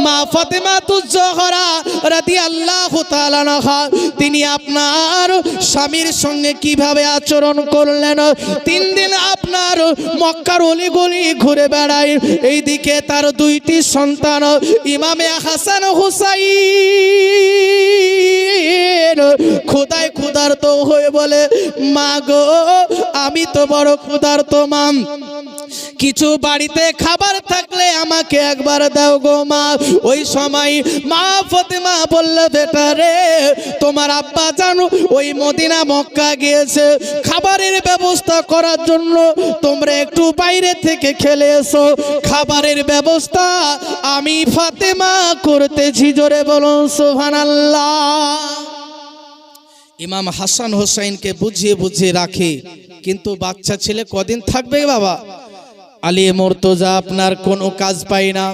মা ফাতেমাতুজ জোহরা রাদিয়াল্লাহু তাআলা আনহা তিনি আপনার স্বামীর সঙ্গে কিভাবে আচরণ করলেন। 3 দিন আপনার মক্কার অলিগলি ঘুরে বেড়ায়, এইদিকে তার 2টি সন্তান ইমামে হাসান হুসাইন ক্ষুধায় ক্ষুধার্ত হয়ে বলে, মা গো আমি তো বড় ক্ষুধার্ত মা, কিছু বাড়িতে খাবার থাকলে আমাকে একবার দাও গো মা। ওই সময় মা ফাতেমা বলল, বেটা রে তোমার আব্বা জানো ওই মদিনা মক্কা গিয়েছে, খাবারের ব্যবস্থা করার জন্য তোমরা একটু বাইরে থেকে খেলে এসো, খাবারের ব্যবস্থা আমি ফাতেমা করতেছি। জোরে বলুন সুবহানাল্লাহ। ইমাম হাসান হোসেনকে বুঝিয়ে বুঝিয়ে রাখে, কিন্তু বাচ্চা ছেলে কদিন থাকবে বাবা। আলী মুর্তজা আপনার কোনো কাজ পাই না,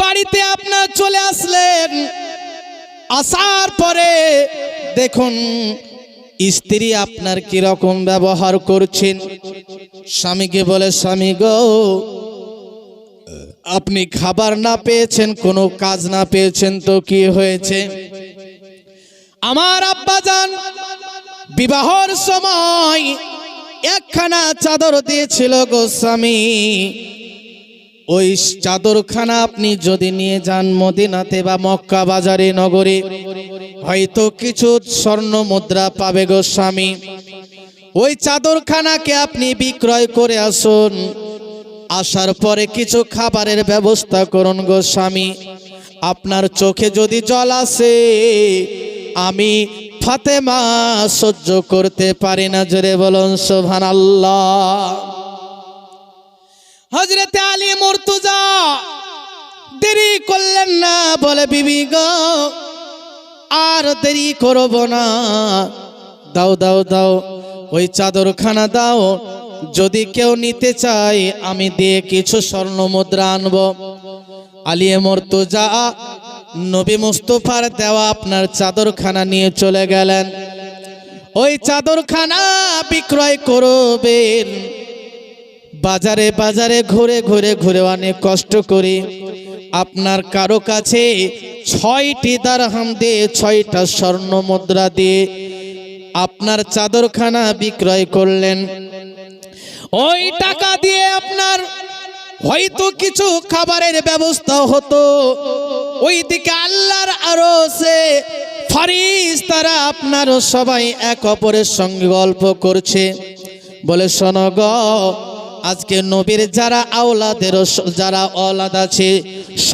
বাড়িতে আপনার চলে আসলেন। আসার পরে দেখুন স্ত্রী আপনার কি রকম ব্যবহার করছেন। স্বামীকে বলে, স্বামী গো আপনি খাবার না পেয়েছেন, কোনো কাজ না পেয়েছেন তো কি হয়েছে? আমার আব্বাজান বিবাহর সময় একখানা চাদর দিয়েছিল গো স্বামী, ওই চাদরখানা আপনি যদি নিয়ে যান মদিনাতে বা মক্কা বাজারে নগরে, হয়তো কিছু স্বর্ণ মুদ্রা পাবে গো স্বামী। ওই চাদরখানাকে আপনি বিক্রয় করে আসুন, আসার পরে কিছু খাবারের ব্যবস্থা করুন গো স্বামী। আপনার চোখে যদি জল আসে আমি ফাতেমা সহ্য করতে পারি না। জোরে বলুন সুবহানাল্লাহ। হযরতে আলী মুর্তজা দেরি করলেন না, বলে বিবি গো আর দেরি করব না, দাও দাও দাও ওই চাদরখানা দাও, যদি কেউ নিতে চায় আমি দিয়ে কিছু স্বর্ণ মুদ্রা আনব। আলী মুর্তজা নবী মুস্তাফার দেওয়া আপনার চাদরখানা নিয়ে চলে গেলেন। ওই চাদরখানা বিক্রয় করবেন, বাজারে বাজারে ঘুরে ঘুরে ঘুরে অনেক কষ্ট করে আপনার কারো কাছে 6টি দিরহাম দিয়ে 6টা স্বর্ণ মুদ্রা দিয়ে আপনার চাদরখানা বিক্রয় করলেন। ওই টাকা দিয়ে আপনার হয়তো কিছু খাবারের ব্যবস্থা হতো। ওইদিকে আল্লাহর আরশে ফেরেশতারা আপনার সবাই এক অপরের সঙ্গে গল্প করছে, বলে শোনো গো আজকে নবীর যারা আওলাদ আছে